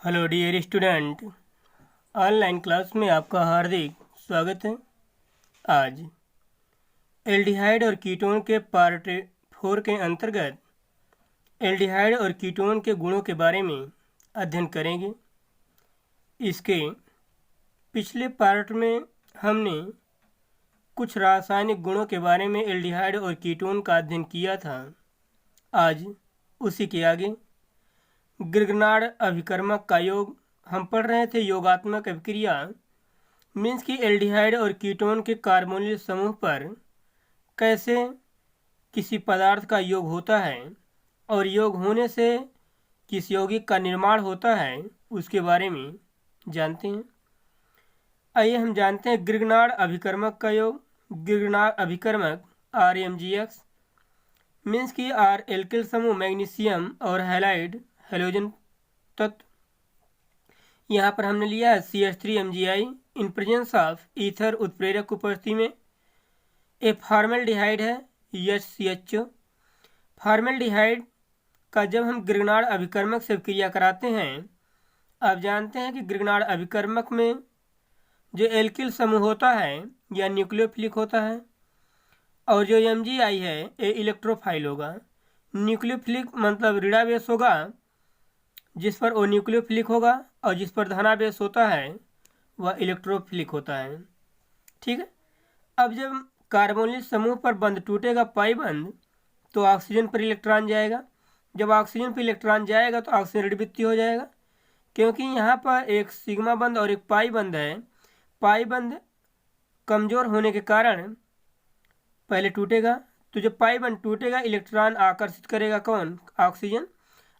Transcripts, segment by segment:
Hello dear student, online class में आपका हार्दिक स्वागत है। आज एल्डिहाइड और कीटोन के पार्ट 4 के अंतर्गत एल्डिहाइड और कीटोन के गुणों के बारे में अध्ययन करेंगे। इसके पिछले पार्ट में हमने कुछ रासायनिक गुणों के बारे में एल्डिहाइड और कीटोन का अध्ययन किया था। आज उसी के आगे ग्रिग्नार्ड अभिकर्मक का योग हम पढ़ रहे थे। योगात्मक अभिक्रिया मीन्स कि एल्डिहाइड और कीटोन के कार्बोनिल समूह पर कैसे किसी पदार्थ का योग होता है और योग होने से किस यौगिक का निर्माण होता है, उसके बारे में जानते हैं। आइए हम जानते हैं ग्रिग्नार्ड अभिकर्मक का योग। ग्रिग्नार्ड अभिकर्मक RMGX मीन्स कि आर एल्किल समूह मैग्नीशियम और हैलाइड हेलोजन तत्व। यहाँ पर हमने लिया है CH3MgI in presence of ether उत्प्रेरक उपस्थिति में। ए फॉर्मेल्डिहाइड है HCHO। फॉर्मेल्डिहाइड का जब हम ग्रिग्नार्ड अभिकर्मक से क्रिया कराते हैं, आप जानते हैं कि ग्रिग्नार्ड अभिकर्मक में जो एल्किल समूह होता है या न्यूक्लियोफिलिक होता है, और जो MgI है ये इलेक्ट्रोफाइल होगा। न्यूक्लियोफिलिक मतलब ऋणावेश होगा जिस पर वो न्यूक्लियोफिलिक होगा, और जिस पर धनावेश होता है वह इलेक्ट्रोफिलिक होता है। ठीक है। अब जब कार्बोनिल समूह पर बंध टूटेगा पाई बंध, तो ऑक्सीजन पर इलेक्ट्रॉन जाएगा। जब ऑक्सीजन पर इलेक्ट्रॉन जाएगा तो ऑक्सीजन ऋणवित्तीय हो जाएगा, क्योंकि यहाँ पर एक सिग्मा बंध और एक पाई बंध है। पाई बंध कमजोर होने के कारण पहले टूटेगा, तो जब पाई बंध टूटेगा इलेक्ट्रॉन आकर्षित करेगा कौन? ऑक्सीजन।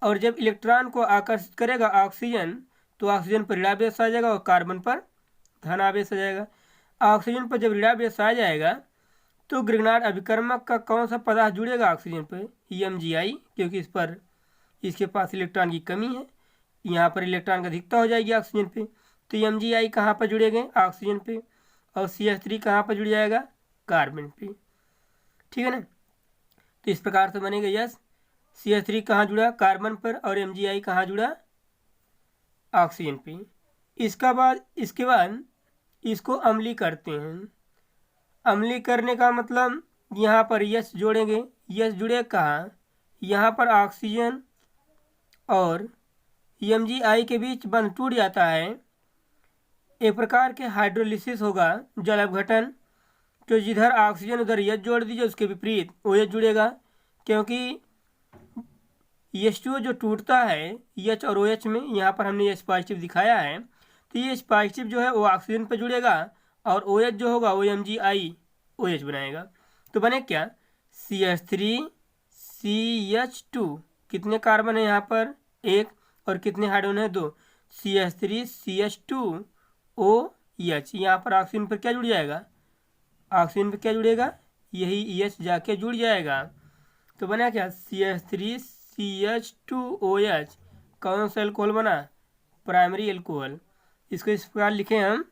और जब इलेक्ट्रॉन को आकर्षित करेगा ऑक्सीजन, तो ऑक्सीजन पर ऋणावेश आ जाएगा और कार्बन पर धनावेश आ जाएगा। ऑक्सीजन पर जब ऋणावेश आ जाएगा तो ग्रिग्नार्ड अभिकर्मक का कौन सा पदार्थ जुड़ेगा ऑक्सीजन पर? MgI, क्योंकि इस पर इसके पास इलेक्ट्रॉन की कमी है। यहाँ पर इलेक्ट्रॉन की अधिकता हो जाएगी ऑक्सीजन पे, तो MgI कहाँ पर जुड़ेंगे? ऑक्सीजन पे। और CH3 कहाँ पर जुड़ जाएगा? कार्बन पे। ठीक है ना। तो इस प्रकार से बनेगा यस। CH3 कहाँ जुड़ा? कार्बन पर। और MgI कहाँ जुड़ा? ऑक्सीजन पे। इसके बाद इसको अम्लीय करते हैं। अम्लीय करने का मतलब यहाँ पर यस जोड़ेंगे। यस जुड़े कहाँ? यहाँ पर ऑक्सीजन और MgI के बीच बंध टूट जाता है। एक प्रकार के हाइड्रोलिसिस होगा, जल अपघटन। तो जिधर ऑक्सीजन उधर यस जोड़ दीजिए, उसके विपरीत OH जुड़ेगा, क्योंकि H2O जो टूटता है H और OH में, यहाँ पर हमने H पॉजिटिव दिखाया है, तो ये H पॉजिटिव जो है वो ऑक्सीजन पर जुड़ेगा, और OH जो होगा वो MgI OH बनाएगा। तो बने क्या? CH3CH2। कितने कार्बन है यहाँ पर? एक। और कितने हाइड्रोजन है? दो। CH3CH2OH। यहाँ पर ऑक्सीजन पर क्या जुड़ जाएगा? ऑक्सीजन पर क्या जुड़ेगा? यही H जाके जुड़ जाएगा। तो बना क्या? CH3CH2OH। कौन सा एल्कोहल बना? Primary alcohol. इसको इस प्रकार लिखें हम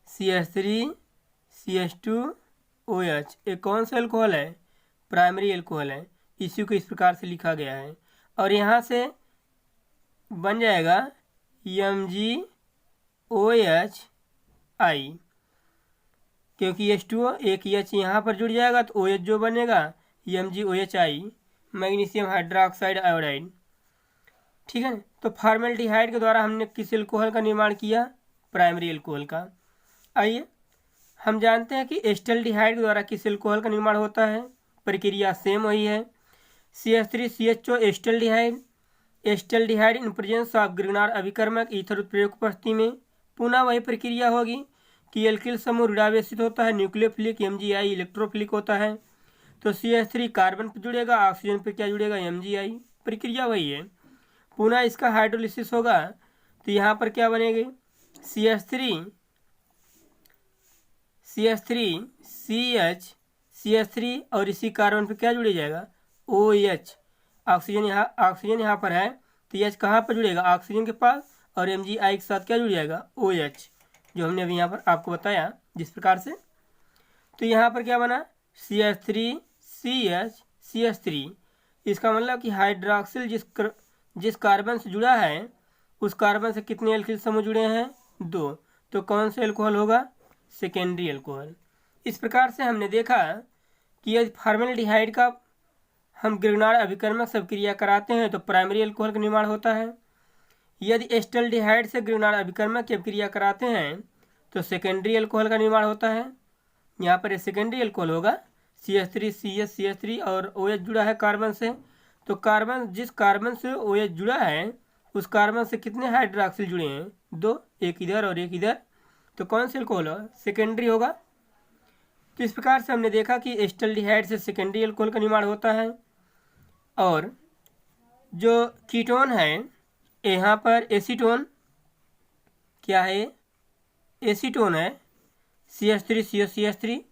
CH3CH2OH। एक कौन सा एल्कोहल है? प्राइमरी एल्कोहल है। इसी को इस प्रकार से लिखा गया है। और यहाँ से बन जाएगा MgOHI, क्योंकि H2O एक H यहाँ पर जुड़ जाएगा तो OH जो बनेगा MgOHI, मैग्नीशियम हाइड्रोक्साइड आयोडाइड। ठीक है। तो फॉर्मेल्डिहाइड के द्वारा हमने किस एल्कोहल का निर्माण किया? प्राइमरी एल्कोहल का। आइए हम जानते हैं कि एस्टल्डिहाइड के द्वारा किस एल्कोहल का निर्माण होता है। प्रक्रिया सेम वही है। CH3CHO acetaldehyde. Acetaldehyde in presence of Grignard अभिकर्मक ईथर उत्प्रेरक उपस्थिति में पुनः वही प्रक्रिया होगी कि एल्किल समूह ऋणावेशित होता है, न्यूक्लियोफिलिक। MgI इलेक्ट्रोफिलिक होता है। तो CH3 कार्बन पर जुड़ेगा, ऑक्सीजन पर क्या जुड़ेगा? MgI। प्रक्रिया वही है। पुनः इसका हाइड्रोलिसिस होगा, तो यहाँ पर क्या बनेगी? CH3 और इसी कार्बन पर क्या जुड़ जाएगा? OH। ऑक्सीजन यहाँ पर है, तो H कहाँ पर जुड़ेगा? ऑक्सीजन के पास। और MgI के साथ क्या जुड़ जाएगा? OH, जो हमने अभी यहाँ पर आपको बताया जिस प्रकार से। तो यहाँ पर क्या बना? CH3CH3। इसका मतलब कि हाइड्रोक्सिल जिस कार्बन से जुड़ा है उस कार्बन से कितने एल्किल समूह जुड़े हैं? 2। तो कौन सा एल्कोहल होगा? Secondary alcohol. इस प्रकार से हमने देखा कि यदि फॉर्मेल्डिहाइड का हम ग्रिग्नार्ड अभिकर्मक सबक्रिया कराते हैं तो प्राइमरी एल्कोहल का निर्माण होता है। यदि एस्टल्डिहाइड से ग्रिग्नार्ड अभिकर्मक की अभिक्रिया कराते हैं तो सेकेंडरी एल्कोहल का निर्माण होता है। यहाँ पर सेकेंडरी एल्कोहल होगा CH3 CH और OH जुड़ा है कार्बन से। तो कार्बन, जिस कार्बन से OH जुड़ा है उस कार्बन से कितने हाइड्रोक्सिल जुड़े हैं? 2, एक इधर और एक इधर। तो कौन सा एल्कोहल होगा? सेकेंडरी होगा। तो इस प्रकार से हमने देखा कि एस्टल्डिहाइड से सेकेंडरी एल्कोहल का निर्माण होता है। और जो कीटोन है, यहाँ पर एसीटोन क्या है? एसीटोन है CH3 CH3।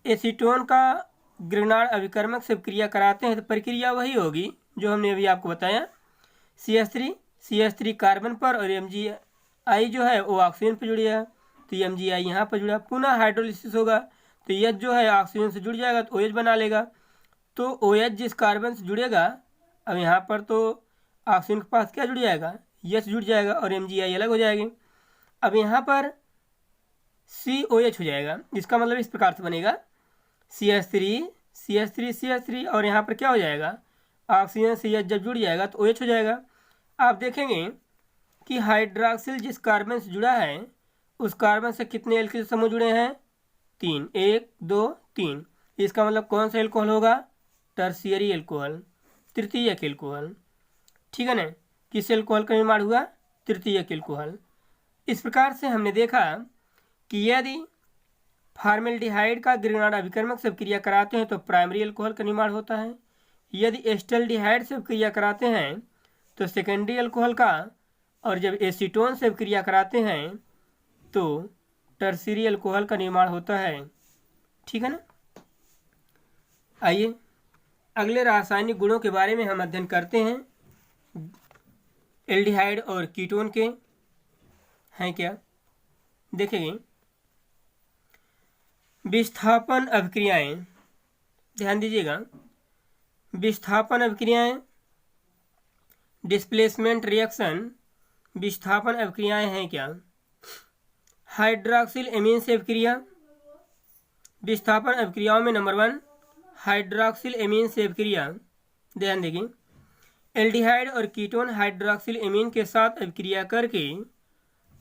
एसीटोन का ग्रिग्नार्ड अभिकर्मक से क्रिया कराते हैं तो प्रक्रिया वही होगी जो हमने अभी आपको बताया। CH3 कार्बन पर और MgI जो है वो ऑक्सीजन पर जुड़ी है, तो MgI यहाँ पर जुड़ा। पुनः हाइड्रोलिसिस होगा तो H जो है ऑक्सीजन से जुड़ जाएगा तो OH बना लेगा। तो OH जिस कार्बन से जुड़ेगा, अब यहाँ पर तो ऑक्सीजन के पास क्या जुड़ जाएगा? H जुड़ जाएगा और MgI अलग हो जाएगी। अब यहाँ पर COH हो जाएगा। इसका मतलब इस प्रकार से बनेगा CH3 और यहाँ पर क्या हो जाएगा? ऑक्सीजन से H जब जुड़ जाएगा तो OH हो जाएगा। आप देखेंगे कि हाइड्रोक्सिल जिस कार्बन से जुड़ा है उस कार्बन से कितने एल्किल समूह जुड़े हैं? 3, 1 2 3। इसका मतलब कौन सा एल्कोहल होगा? टर्शियरी एल्कोहल, तृतीयक एल्कोहल। ठीक है ना? किस एल्कोहल का निर्माण हुआ? तृतीयक एल्कोहल। इस प्रकार से हमने देखा कि यदि फॉर्मेल्डिहाइड का ग्रिग्नार्ड अभिकर्मक से क्रिया कराते हैं तो प्राइमरी एल्कोहल का निर्माण होता है। यदि एस्टल्डिहाइड से क्रिया कराते हैं तो सेकेंडरी एल्कोहल का, और जब एसीटोन से क्रिया कराते हैं तो टर्शियरी एल्कोहल का निर्माण होता है। ठीक है ना? आइए अगले रासायनिक गुणों के बारे में हम अध्ययन करते हैं। एल्डिहाइड और कीटोन के हैं क्या, देखेंगे। विस्थापन अभिक्रियाएं, ध्यान दीजिएगा। विस्थापन अभिक्रियाएं, डिस्प्लेसमेंट रिएक्शन, विस्थापन अभिक्रियाएं हैं क्या? हाइड्रोक्सिल एमीन से अभिक्रिया। विस्थापन अभिक्रियाओं में नंबर 1 हाइड्रोक्सिल एमीन से अभिक्रिया। ध्यान देंगे, एल्डिहाइड और कीटोन हाइड्रोक्सिल एमीन के साथ अभिक्रिया करके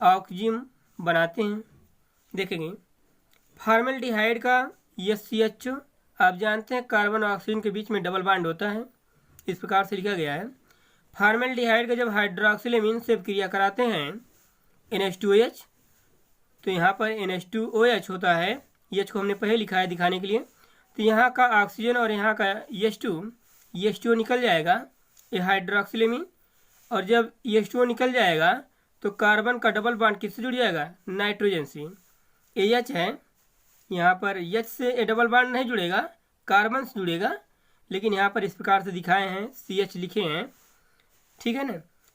ऑक्सीजन बनाते हैं। देखेंगे, फॉर्मेल्डिहाइड का SCH, आप जानते हैं कार्बन और ऑक्सीजन के बीच में डबल बॉन्ड होता है, इस प्रकार से लिखा गया है। फॉर्मेल्डिहाइड का जब हाइड्रोक्सिल एमीन से क्रिया कराते हैं NH2OH, तो यहाँ पर NH2OH होता है। H को हमने पहले लिखा है दिखाने के लिए। तो यहाँ का ऑक्सीजन और यहाँ का H2O निकल जाएगा, ये हाइड्रोक्सिल एमीन। और जब H2O निकल जाएगा तो कार्बन का डबल बॉन्ड किससे जुड़ जाएगा? नाइट्रोजन से। H है, यहाँ पर H से ए डबल बॉन्ड नहीं जुड़ेगा, कार्बन से जुड़ेगा, लेकिन यहाँ पर इस प्रकार से दिखाए हैं, CH लिखे हैं। ठीक है ना?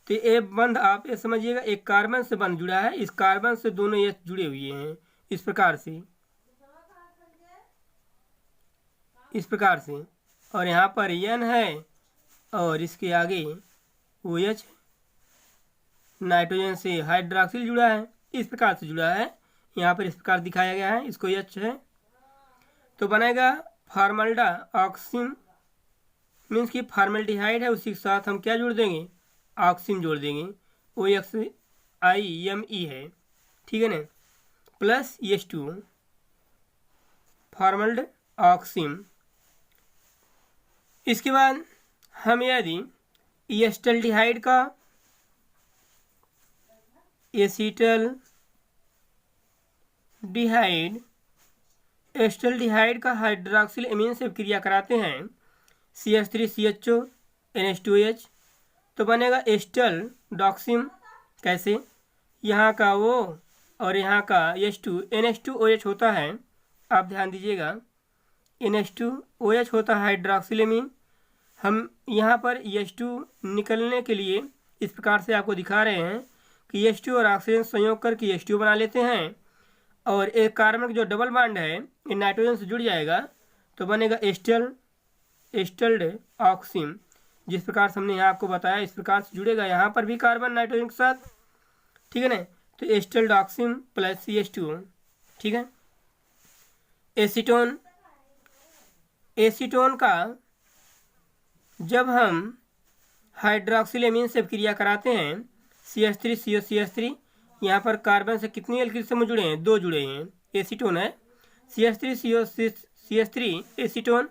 तो ये बंध आप ये समझिएगा, एक कार्बन से बंध जुड़ा है, इस कार्बन से दोनों H जुड़े हुए हैं इस प्रकार से, इस प्रकार से। और यहाँ पर N है और इसके आगे OH, नाइट्रोजन से हाइड्रोक्सिल जुड़ा है, इस प्रकार से जुड़ा है। यहाँ पर इस प्रकार दिखाया गया है, इसको H है। तो बनेगा फॉर्मल्डा ऑक्सीन, मीन्स कि फॉर्मेल्डिहाइड है, उसी के साथ हम क्या जोड़ देंगे? ऑक्सीन जोड़ देंगे, OXIME है। ठीक है ना? Plus H2, formaldoxime. इसके बाद हम यदि एस्टल्डिहाइड का एस्टल्डिहाइड का हाइड्रोक्सिल एमीन से क्रिया कराते हैं CH3 CHO NH2OH, तो बनेगा एस्टल डॉक्सिम। कैसे? यहाँ का वो और यहाँ का H2 NH2OH होता है, आप ध्यान दीजिएगा, NH2OH होता है हाइड्रोक्सिल एमीन। हम यहाँ पर H2 निकलने के लिए इस प्रकार से आपको दिखा रहे हैं कि H2 और ऑक्सीजन संयोग करके H2 बना लेते हैं, और एक कार्बन का जो डबल बॉन्ड है ये नाइट्रोजन से जुड़ जाएगा तो बनेगा एस्टल्ड ऑक्सीन। जिस प्रकार से हमने यहाँ आपको बताया इस प्रकार से जुड़ेगा, यहाँ पर भी कार्बन नाइट्रोजन के साथ ठीक है ना। तो एस्टर डॉक्सिम प्लस CH2, ठीक है। एसीटोन, एसीटोन का जब हम हाइड्रोक्सिलेमीन से क्रिया कराते हैं CH3CO CH3, यहाँ पर कार्बन से कितनी एल्किल समूह जुड़े हैं, 2 जुड़े हैं, एसीटोन है। CH3CO CH3 एसीटोन,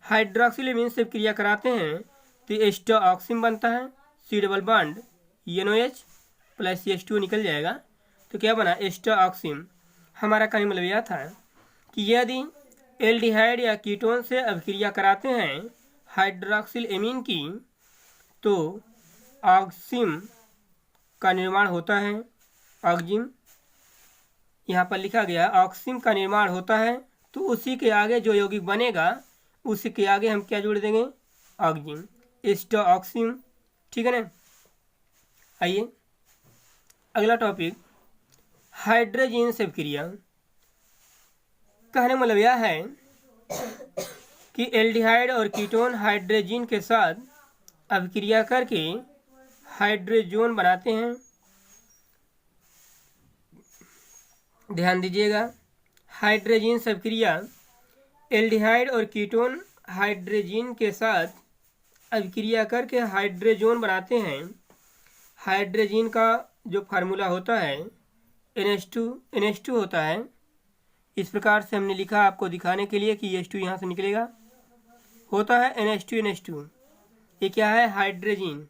हाइड्रोक्सिलेमीन से क्रिया कराते हैं तो एस्टर ऑक्सिम बनता है, C double bond NOH plus CH2 निकल जाएगा। तो क्या बना, एस्टर ऑक्सिम। हमारा कहने मतलब यह था कि यदि एल्डिहाइड या कीटोन से अभिक्रिया कराते हैं हाइड्रोक्सिल एमीन की तो ऑक्सिम का निर्माण होता है। ऑक्जिम यहाँ पर लिखा गया, ऑक्सिम का निर्माण होता है। तो उसी के आगे जो यौगिक बनेगा उसी के आगे हम क्या जोड़ देंगे, ऑक्जिम, एस्टर ऑक्सिम, ठीक है ना। आइए अगला टॉपिक, हाइड्रोजन से अभिक्रिया। कहने मतलब यह है कि एल्डिहाइड और कीटोन हाइड्रोजन के साथ अभिक्रिया करके हाइड्रोजन बनाते हैं। ध्यान दीजिएगा, हाइड्रोजन से अभिक्रिया, एल्डिहाइड और कीटोन हाइड्रोजन के साथ अभिक्रिया करके हाइड्रोजन बनाते हैं। हाइड्रोजन का जो फार्मूला होता है NH2 होता है। इस प्रकार से हमने लिखा आपको दिखाने के लिए कि H2 यहाँ से निकलेगा, होता है NH2। ये क्या है, हाइड्रोजन।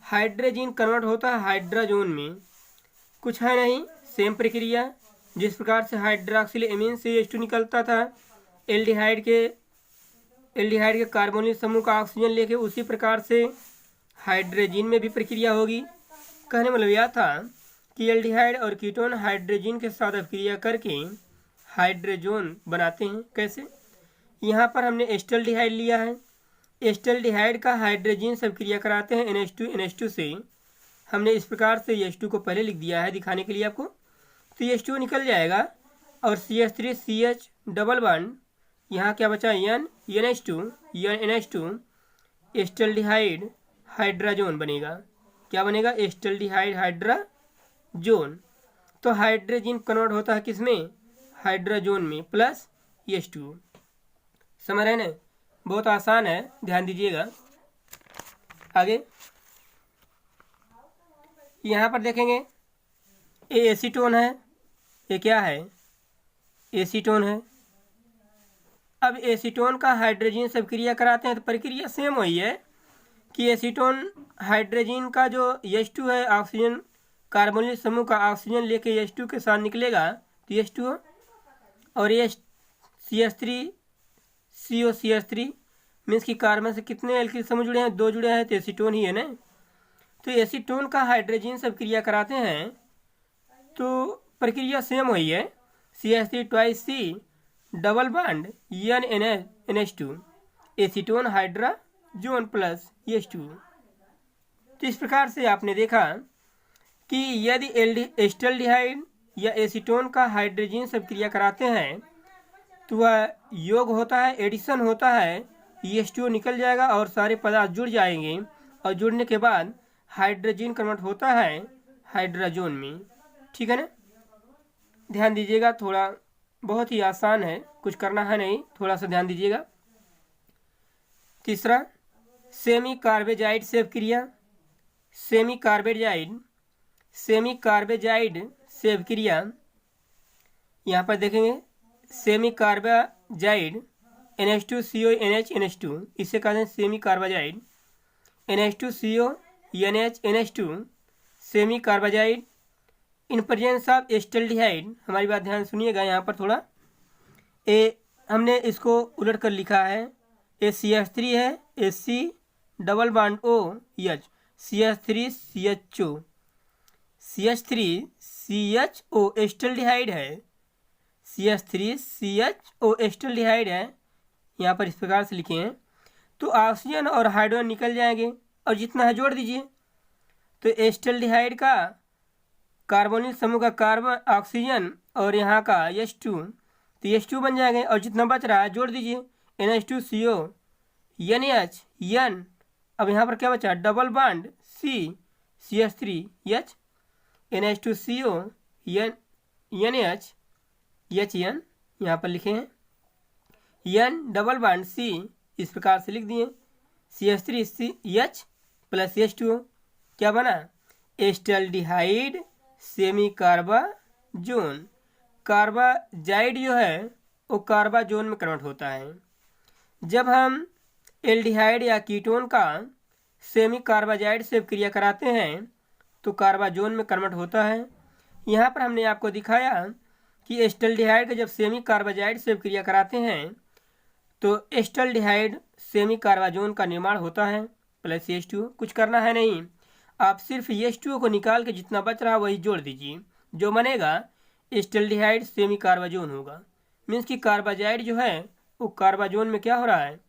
हाइड्रोजन कन्वर्ट होता है हाइड्रोजन में, कुछ है नहीं, सेम प्रक्रिया। जिस प्रकार से हाइड्रोक्सिल एमीन से H2 निकलता था एल्डिहाइड के कार्बोनिल समूह का ऑक्सीजन लेके, उसी प्रकार से हाइड्रोजन में भी प्रक्रिया होगी। कहने मतलब यह था कि एल्डिहाइड और कीटोन हाइड्रोजन के साथ अभिक्रिया करके हाइड्रोजन बनाते हैं। कैसे, यहाँ पर हमने एस्टल्डिहाइड लिया है, एस्टल्डिहाइड का हाइड्रोजन से अभिक्रिया कराते हैं NH2 से। हमने इस प्रकार से H2 को पहले लिख दिया है दिखाने के लिए आपको। तो H2 निकल जाएगा और CH3CH डबल बॉन्ड, यहाँ क्या बचा, NH2 एस्टल्डिहाइड हाइड्रोजन बनेगा। क्या बनेगा, एस्टल्डिहाइड हाइड्रोजन। तो हाइड्रोजन कन्वर्ट होता है किसमें, हाइड्रोजन में, प्लस H2। समझ रहे ना, बहुत आसान है, ध्यान दीजिएगा। आगे यहाँ पर देखेंगे, ये एसीटोन है, ये क्या है, एसीटोन है। अब एसीटोन का हाइड्रोजन से क्रिया कराते हैं तो प्रक्रिया सेम वही है कि एसीटोन हाइड्रोजन का जो H2 है, ऑक्सीजन कार्बोनिल समूह का ऑक्सीजन लेके H2 के साथ निकलेगा तो H2, और ये CH3CO मीन्स कि कार्बन से कितने एल्किल समूह जुड़े हैं, 2 जुड़े हैं, तो एसीटोन ही है ना। तो एसीटोन का हाइड्रोजन से क्रिया कराते हैं तो प्रक्रिया सेम वही है, CH3 double bond NH2 acetone hydrogen plus H2। तो इस प्रकार से आपने देखा कि यदि एस्टल्डिहाइड या एसीटोन का हाइड्रोजन से क्रिया कराते हैं तो वह योग होता है, एडिशन होता है, H2 निकल जाएगा और सारे पदार्थ जुड़ जाएंगे, और जुड़ने के बाद हाइड्रोजन कन्वर्ट होता है हाइड्रोजन में, ठीक है ना। ध्यान दीजिएगा, थोड़ा बहुत ही आसान है, कुछ करना है नहीं, थोड़ा सा ध्यान दीजिएगा। तीसरा, सेमी कार्बेजाइड से क्रिया। सेमी कार्बेजाइड से क्रिया, यहाँ पर देखेंगे, सेमी कार्बेजाइड NH2CONH, इसे कहते हैं semi carbazide. NH2CONH, semi carbazide in presence of acetaldehyde. हमारी बात ध्यान सुनिएगा, यहाँ पर थोड़ा हमने इसको उलट कर लिखा है, ये CH3 है, AC double bond OH, CH3CHO acetaldehyde है, CH3CHO एस्टल्डिहाइड है, यहाँ पर इस प्रकार से लिखे हैं। तो ऑक्सीजन और हाइड्रोजन निकल जाएंगे और जितना है जोड़ दीजिए। तो एस्टल्डिहाइड का कार्बोनिल समूह का कार्बन ऑक्सीजन और यहाँ का H2, तो H2 बन जाएंगे और जितना बच रहा है जोड़ दीजिए, NH2CO NH N। अब यहाँ पर क्या बचा, double bond CH3H। NH2CO NH HN यहाँ पर लिखे हैं, N डबल बॉन्ड C इस प्रकार से लिख दिए, CH3CH प्लस H2O क्या बना, एस्टल्डिहाइड सेमी कार्बाजोन। कार्बाजाइड जो है वो कार्बाजोन में कन्वर्ट होता है। जब हम एल्डिहाइड या कीटोन का सेमी कार्बाजाइड से क्रिया कराते हैं तो कार्बाजोन में कन्वर्ट होता है। यहाँ पर हमने आपको दिखाया कि एस्टल्डिहाइड का जब सेमी कार्बाजाइड से क्रिया कराते हैं तो एस्टल्डिहाइड सेमी कार्बाजोन का निर्माण होता है प्लस H2O। कुछ करना है नहीं, आप सिर्फ H2O को निकाल के जितना बच रहा वही जोड़ दीजिए, जो बनेगा एस्टल्डिहाइड सेमी कार्बाजोन होगा। मीन्स कि कार्बाजाइड जो है वो कार्बाजोन में क्या हो रहा है,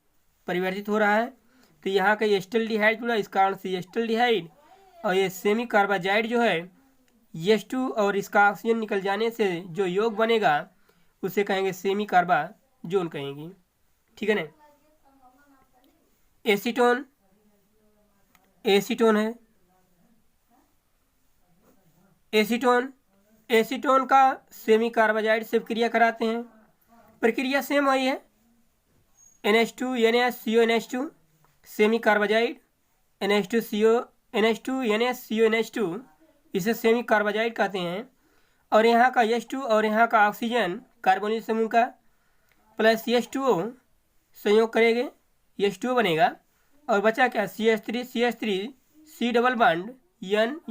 परिवर्तित हो रहा है। तो यहाँ का एस्टल्डिहाइड जुड़ा, इस कारण से एस्टल्डिहाइड, और ये सेमी कार्बाजाइड जो है H2 और इसका ऑक्सीजन निकल जाने से जो योग बनेगा उसे कहेंगे सेमी कार्बाजोन कहेंगे, ठीक है ना। एसीटोन, एसीटोन है, एसीटोन का सेमी कार्बाजाइड से क्रिया कराते हैं, प्रक्रिया सेम वही है, NH2 NaCO NH2 semi carbazide, NH2 NaCO NH2 इसे सेमी कार्बाजाइड कहते हैं। और यहाँ का H2 और यहाँ का ऑक्सीजन कार्बोनिल समूह का प्लस H2O संयोग करेंगे, H2O बनेगा और बचा क्या, CH3 C double bond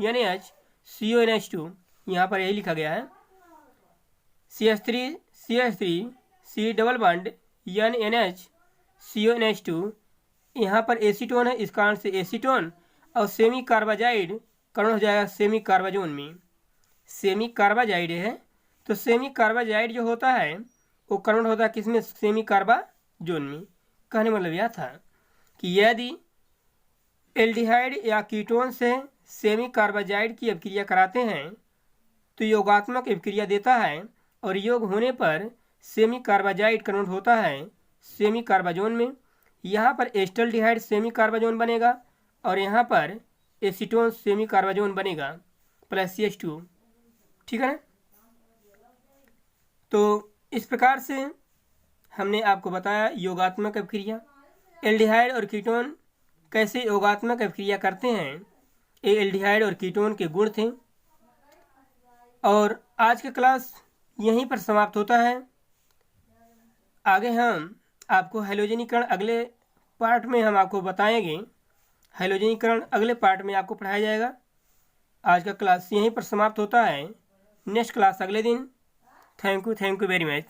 NH CO NH2, यहाँ पर यही लिखा गया है, CH3 C double bond NH CO NH2। यहाँ पर एसीटोन है, इस कारण से एसीटोन और सेमी कार्बाजाइड कन्वर्ट हो जाएगा सेमी कार्बाजोन में। सेमी कार्बाजाइड है तो सेमी कार्बाजाइड जो होता है वो कन्वर्ट होता है किसमें, सेमी कार्बाजोन में। कहने मतलब यह था कि यदि एल्डिहाइड या कीटोन से सेमी कार्बाजाइड की अभिक्रिया कराते हैं तो योगात्मक अभिक्रिया देता है और योग होने पर सेमी कार्बाजाइड कन्वर्ट होता है सेमी कार्बाजोन में। यहाँ पर एस्टल्डिहाइड सेमी कार्बाजोन बनेगा और यहाँ पर एसीटोन सेमी कार्बाजोन बनेगा प्लस CH2, ठीक है ना। तो इस प्रकार से हमने आपको बताया योगात्मक अभिक्रिया, एल्डिहाइड और कीटोन कैसे योगात्मक अभिक्रिया करते हैं। ये एल्डिहाइड और कीटोन के गुण थे। और आज का क्लास यहीं पर समाप्त होता है। आगे हम आपको हैलोजनीकरण अगले पार्ट में हम आपको बताएंगे, हैलोजनीकरण अगले पार्ट में आपको पढ़ाया जाएगा। आज का क्लास यहीं पर समाप्त होता है। नेक्स्ट क्लास अगले दिन। Thank you very much.